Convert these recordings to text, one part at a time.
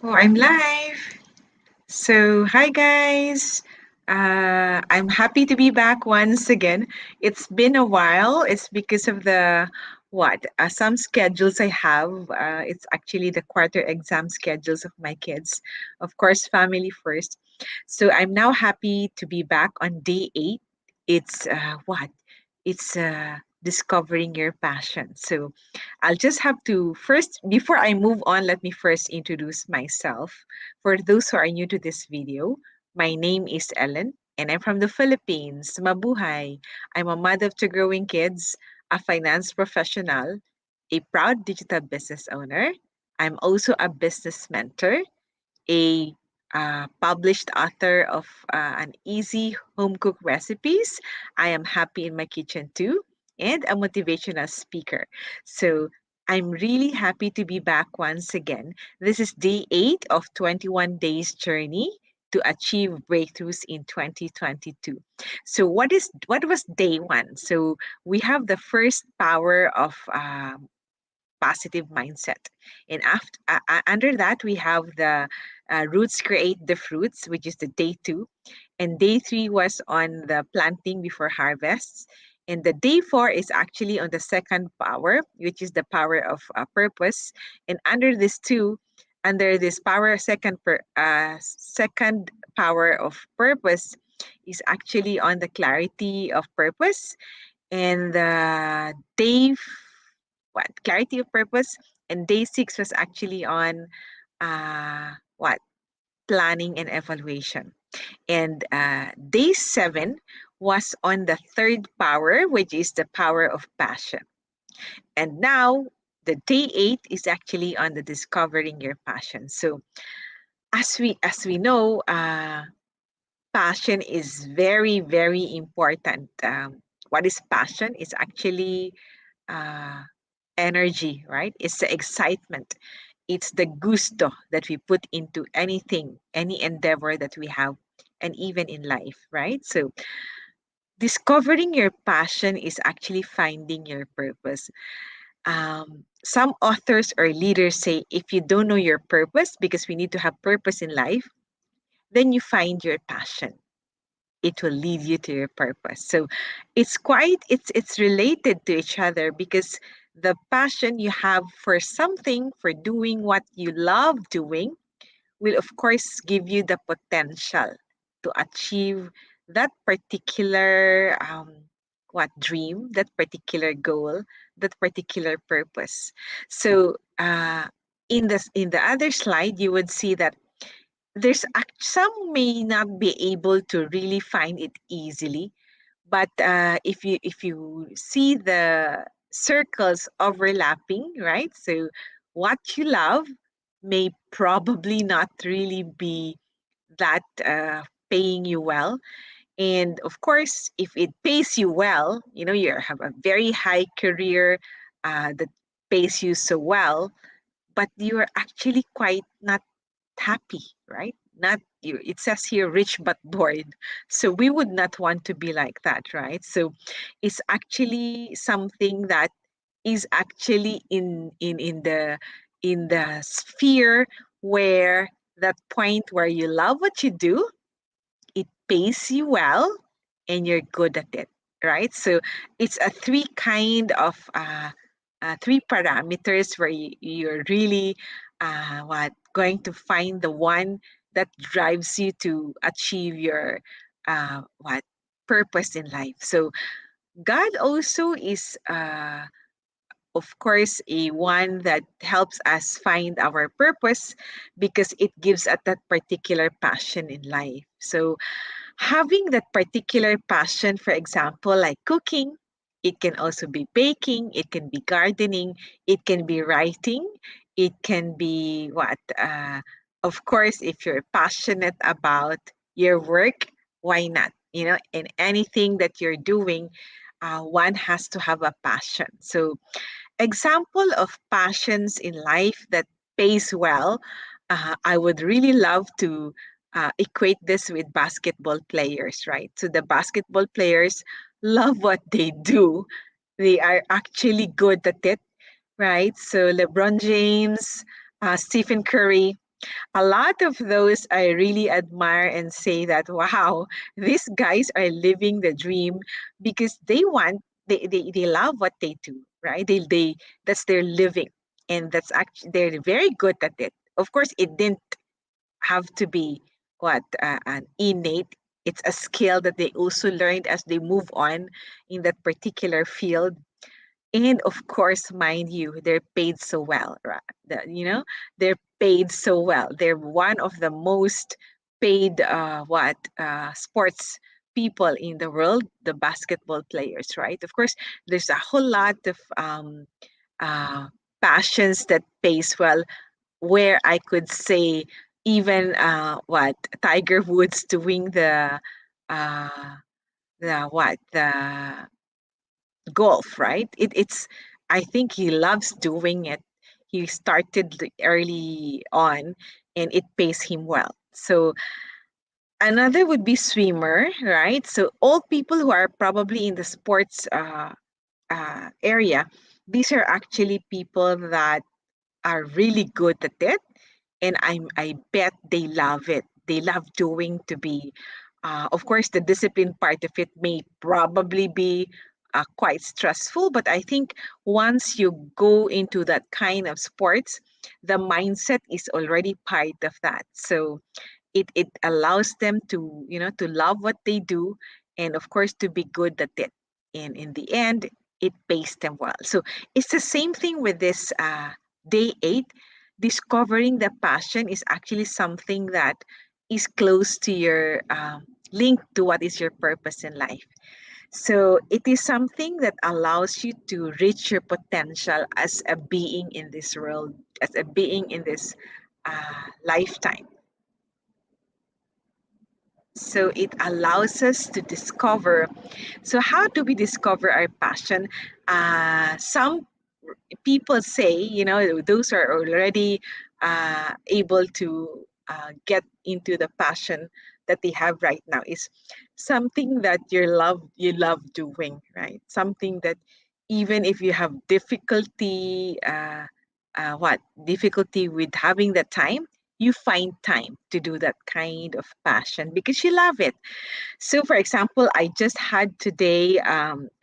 Oh, I'm live. So, hi guys. I'm happy to be back once again. It's been a while. It's because of the some schedules I have. It's actually the quarter exam schedules of my kids. Of course, family first. So, I'm now happy to be back on day 8. It's It's discovering your passion. So, I'll just have to first, before I move on, let me first introduce myself. For those who are new to this video, my name is Ellen and I'm from the Philippines. Mabuhay! I'm a mother of two growing kids, a finance professional, a proud digital business owner. I'm also a business mentor, a published author of an easy home cooked recipes. I am happy in my kitchen too, and a motivational speaker. So I'm really happy to be back once again. This is day 8 of 21 days journey to achieve breakthroughs in 2022. So what was day 1? So we have the first power of positive mindset. And under that, we have the roots create the fruits, which is the day 2. And day 3 was on the planting before harvests. And the day 4 is actually on the second power, which is the power of purpose. And under this power, second power of purpose is actually on the clarity of purpose. And the day clarity of purpose, and day 6 was actually on what planning and evaluation, and day 7 was on the third power, which is the power of passion. And now the day 8 is actually on the discovering your passion. So as we know, passion is very very important. What is passion? Is actually uh, energy, right? It's the excitement. It's the gusto that we put into anything, any endeavor that we have, and even in life, right? So, discovering your passion is actually finding your purpose. Some authors or leaders say if you don't know your purpose, because we need to have purpose in life, then you find your passion. It will lead you to your purpose. So it's related to each other, because the passion you have for something, for doing what you love doing, will of course give you the potential to achieve that particular dream, that particular goal, that particular purpose. So in the other slide, you would see that some may not be able to really find it easily, but if you see the circles overlapping, right? So what you love may probably not really be that paying you well. And of course, if it pays you well, you have a very high career that pays you so well, but you're actually quite not happy, right? Not you. It says here rich but bored. So we would not want to be like that, right? So it's actually something that is actually in the sphere where that point where you love what you do, it pays you well, and you're good at it, right? So it's a three parameters where you're really going to find the one that drives you to achieve your what purpose in life. So God also is of course a one that helps us find our purpose, because it gives us that particular passion in life. So having that particular passion, for example, like cooking, it can also be baking, it can be gardening, it can be writing, it can be of course, if you're passionate about your work, why not? In anything that you're doing, one has to have a passion. So, example of passions in life that pays well, I would really love to equate this with basketball players, right? So the basketball players love what they do. They are actually good at it, right? So LeBron James, Stephen Curry. a lot of those I really admire and say that, wow, these guys are living the dream because they love what they do, right? They that's their living, and that's actually they're very good at it. Of course, it didn't have to be an innate. It's a skill that they also learned as they move on in that particular field. And of course, mind you, they're paid so well, right? They're paid so well. They're one of the most paid sports people in the world, the basketball players, right? Of course, there's a whole lot of uh, passions that pays well, where I could say even Tiger Woods doing uh, the golf, right? It's I think he loves doing it. He started early on, and it pays him well. So another would be swimmer, right? So all people who are probably in the sports area, these are actually people that are really good at it, and I bet they love it. They love doing to be. Of course, the discipline part of it may probably be quite stressful, but I think once you go into that kind of sports, the mindset is already part of that. So it allows them to to love what they do, and of course to be good at it, and in the end it pays them well. So it's the same thing with this day 8. Discovering the passion is actually something that is close to your link to what is your purpose in life. So it is something that allows you to reach your potential as a being in this world, as a being in this lifetime. So it allows us to discover. So how do we discover our passion? Some people say, those are already able to get into the passion that they have right now is something that you love doing, right? Something that even if you have difficulty with having the time, you find time to do that kind of passion because you love it. So, for example, I just had today,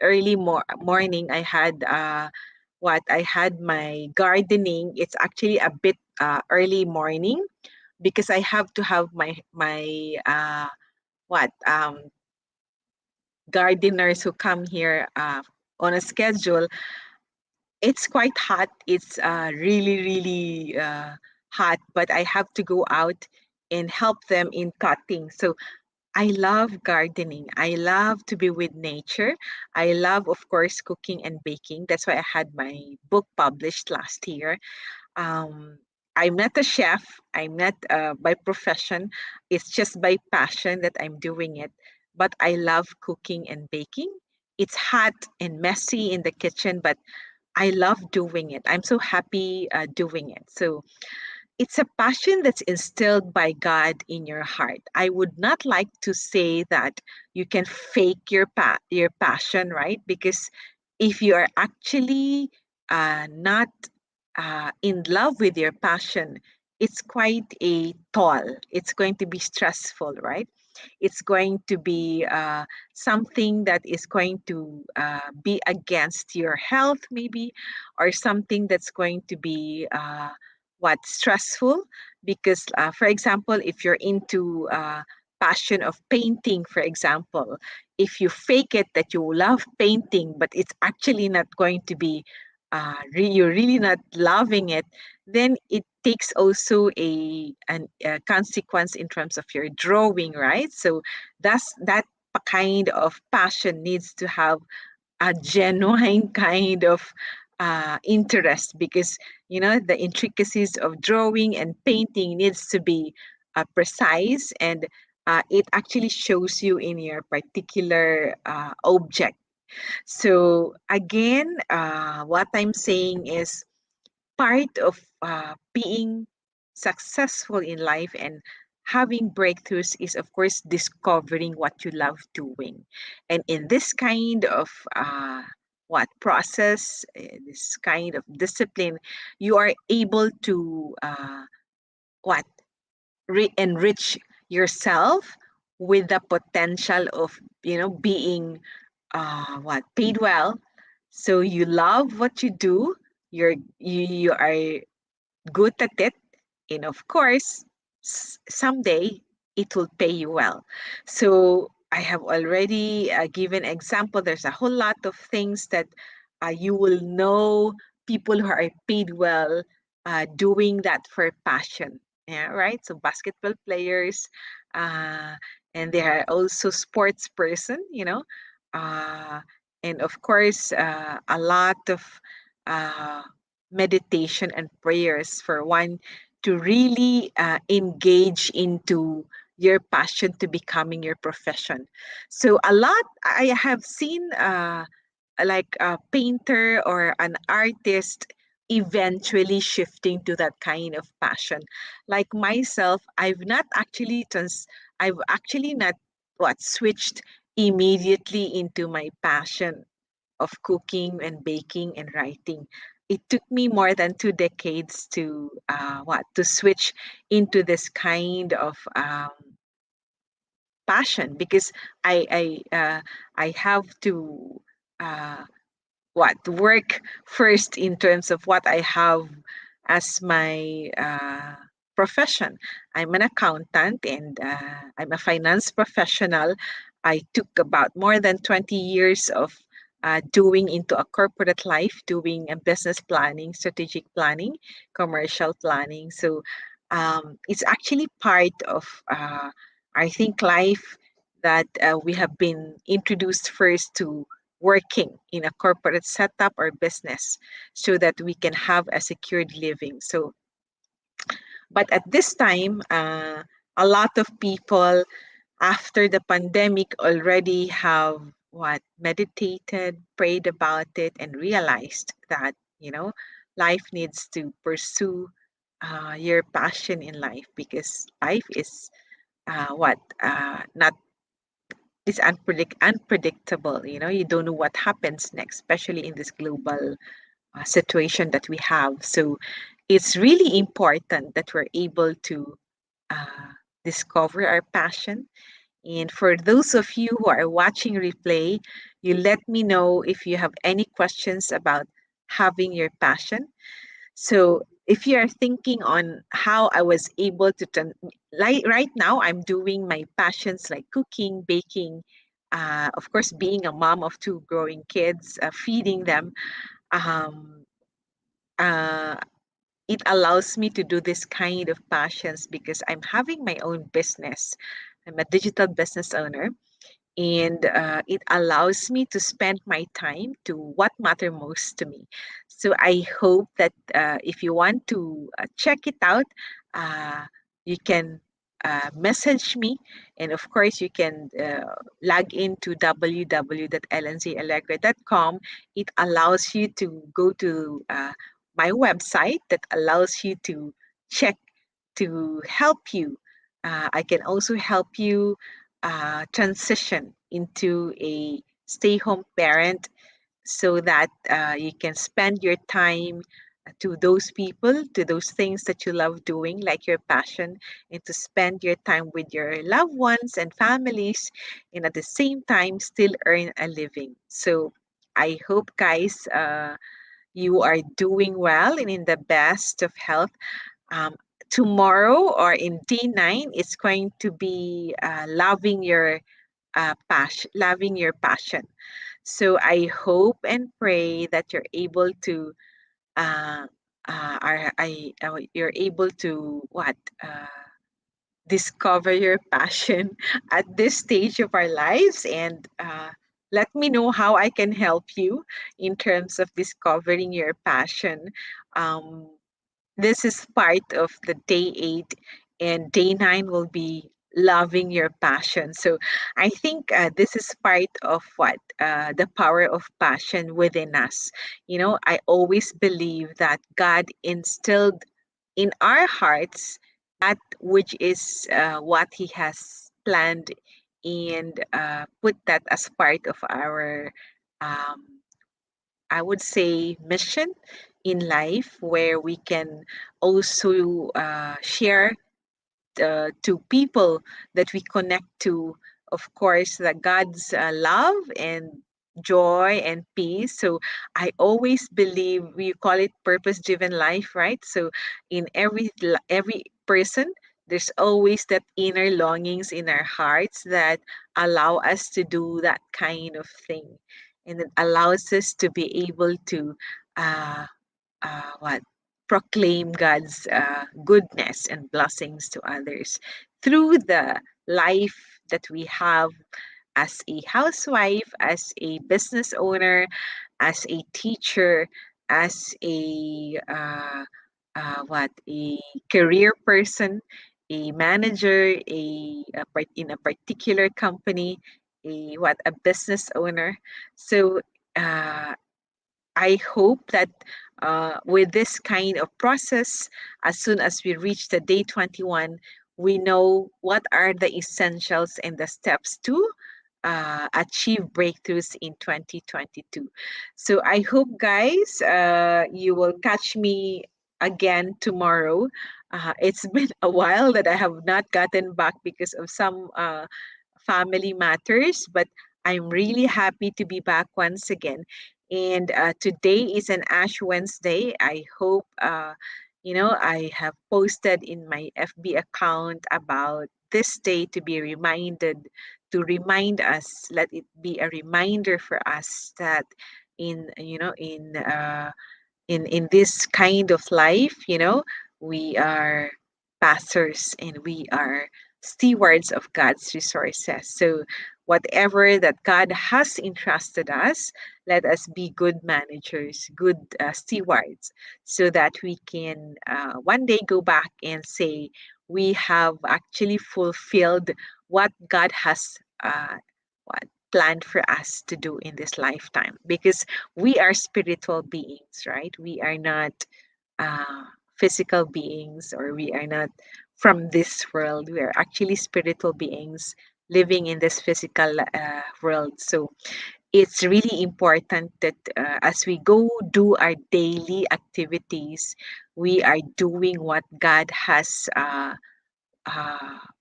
early morning, I had I had my gardening. It's actually a bit early morning because I have to have my what gardeners who come here on a schedule. It's quite hot. It's really, really hot, but I have to go out and help them in cutting. So I love gardening. I love to be with nature. I love, of course, cooking and baking. That's why I had my book published last year. Um, I'm not a chef. I'm not by profession. It's just by passion that I'm doing it. But I love cooking and baking. It's hot and messy in the kitchen, but I love doing it. I'm so happy doing it. So it's a passion that's instilled by God in your heart. I would not like to say that you can fake your passion, right? Because if you are actually not in love with your passion, it's quite a toll. It's going to be stressful, right? It's going to be something that is going to be against your health, maybe, or something that's going to be stressful. Because, for example, if you're into passion of painting, for example, if you fake it that you love painting, but it's actually not going to be you're really not loving it, then it takes also a consequence in terms of your drawing, right? So that kind of passion needs to have a genuine kind of interest, because the intricacies of drawing and painting needs to be precise, and it actually shows you in your particular object. So again, what I'm saying is part of being successful in life and having breakthroughs is, of course, discovering what you love doing. And in this kind of process, this kind of discipline, you are able to what enrich yourself with the potential of being what paid well. So you love what you do, you are good at it, and of course someday it will pay you well. So I have already given example. There's a whole lot of things that you will know people who are paid well doing that for passion. Yeah, right. So basketball players, uh, and they are also sports person, uh, and of course a lot of uh, meditation and prayers for one to really engage into your passion to becoming your profession. So a lot I have seen like a painter or an artist eventually shifting to that kind of passion. Like myself, I've actually not what switched immediately into my passion of cooking and baking and writing. It took me more than 2 decades to to switch into this kind of passion, because I have to uh, work first in terms of what I have as my profession. I'm an accountant, and I'm a finance professional. I took about more than 20 years of doing into a corporate life, doing a business planning, strategic planning, commercial planning. So it's actually part of I think life that we have been introduced first to working in a corporate setup or business so that we can have a secured living. So, but at this time, a lot of people after the pandemic already have meditated, prayed about it, and realized that life needs to pursue your passion in life, because life is not it's unpredictable. You don't know what happens next, especially in this global situation that we have. So it's really important that we're able to uh, discover our passion. And for those of you who are watching replay, you let me know if you have any questions about having your passion. So if you are thinking on how I was able to like right now, I'm doing my passions like cooking, baking, of course, being a mom of two growing kids, feeding them. Um, uh, it allows me to do this kind of passions because I'm having my own business. I'm a digital business owner, and it allows me to spend my time to what matter most to me. So I hope that if you want to check it out, uh, you can message me, and of course you can log into www.lnzallegre.com. It allows you to go to my website that allows you to check to help you. I can also help you transition into a stay home parent so that you can spend your time to those people, to those things that you love doing, like your passion, and to spend your time with your loved ones and families, and at the same time, still earn a living. So I hope, guys, you are doing well and in the best of health. um, Tomorrow or in day 9, it's going to be loving your passion. So I hope and pray that you're able to uh, you're able to discover your passion at this stage of our lives, and let me know how I can help you in terms of discovering your passion. Um, this is part of the day 8, and day 9 will be loving your passion. So I think this is part of the power of passion within us. I always believe that God instilled in our hearts that which is what He has planned, and put that as part of our um, I would say mission in life where we can also share to people that we connect to, of course, the God's love and joy and peace. So I always believe we call it purpose-driven life, right? So in every person, there's always that inner longings in our hearts that allow us to do that kind of thing, and it allows us to be able to uh, what proclaim God's goodness and blessings to others through the life that we have as a housewife, as a business owner, as a teacher, as a career person, a manager, in a particular company, a business owner. So uh, I hope that with this kind of process, as soon as we reach the day 21, we know what are the essentials and the steps to achieve breakthroughs in 2022. So I hope, guys, you will catch me again tomorrow. It's been a while that I have not gotten back because of some family matters, but I'm really happy to be back once again. And today is an Ash Wednesday. I hope, I have posted in my FB account about this day to be reminded, to remind us, let it be a reminder for us that in, you know, in this kind of life, we are pastors and we are stewards of God's resources. So whatever that God has entrusted us, let us be good managers, good stewards, so that we can one day go back and say we have actually fulfilled what God has what planned for us to do in this lifetime, because we are spiritual beings, right? We are not uh, physical beings, or we are not from this world. We are actually spiritual beings living in this physical world. So it's really important that as we go do our daily activities, we are doing what God has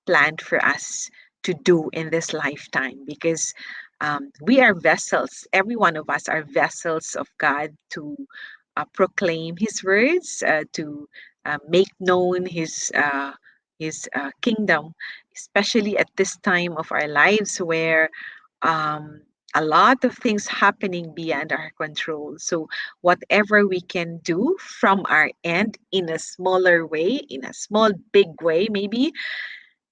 planned for us to do in this lifetime, because we are vessels. Every one of us are vessels of God to proclaim His words, to make known His kingdom, especially at this time of our lives where um, a lot of things happening beyond our control. So whatever we can do from our end in a smaller way, in a small, big way, maybe,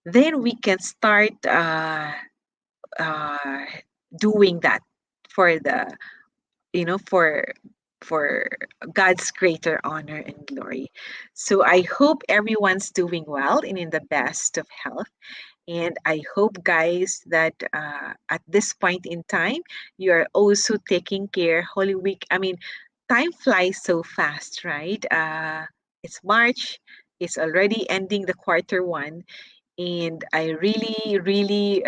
then we can start uh, doing that for the for for God's greater honor and glory. So I hope everyone's doing well and in the best of health. And I hope, guys, that at this point in time, you are also taking care. Holy Week, I mean, time flies so fast, right? It's March, it's already ending the quarter one. And I really, really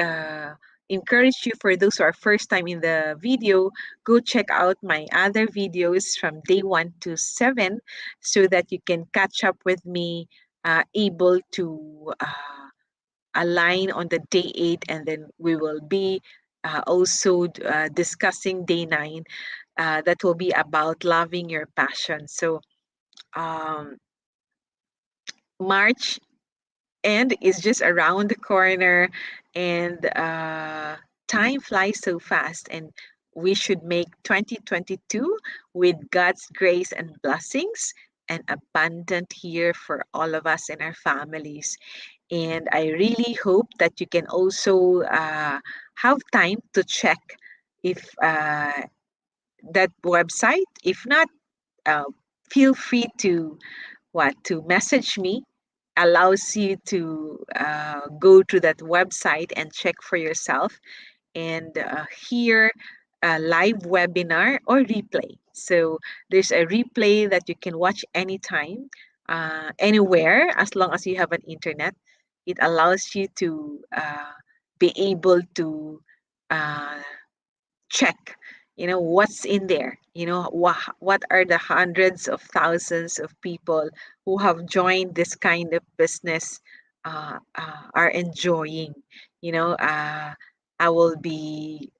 encourage you, for those who are first time in the video, go check out my other videos from day 1 to 7 so that you can catch up with me, able to align on the day 8, and then we will be also discussing day 9, that will be about loving your passion. So um, March end is just around the corner, and time flies so fast, and we should make 2022 with God's grace and blessings and abundant here for all of us and our families. And I really hope that you can also have time to check if that website. If not, uh, feel free to message me. Allows you to go to that website and check for yourself and hear a live webinar or replay. So there's a replay that you can watch anytime, anywhere, as long as you have an internet. It allows you to be able to uh, check what's in there, what are the hundreds of thousands of people who have joined this kind of business are enjoying. I will be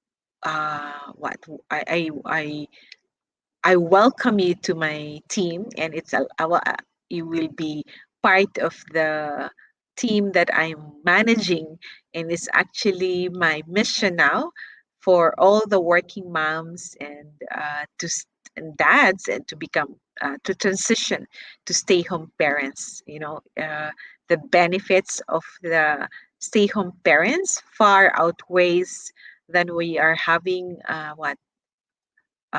what I welcome you to my team, and you will be part of the team that I'm managing, and it's actually my mission now for all the working moms and and dads, and to become to transition to stay home parents. The benefits of the stay home parents far outweighs than we are having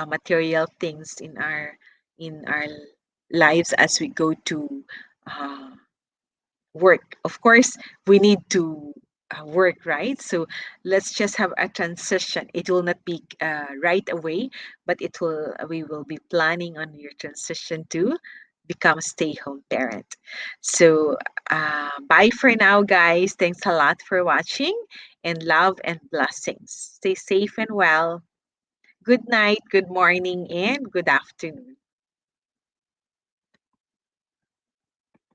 material things in our lives as we go to uh, work. Of course, we need to work, right? So let's just have a transition. It will not be right away, but it will. We will be planning on your transition to become a stay-home parent. So bye for now, guys. Thanks a lot for watching, and love and blessings. Stay safe and well. Good night, good morning, and good afternoon.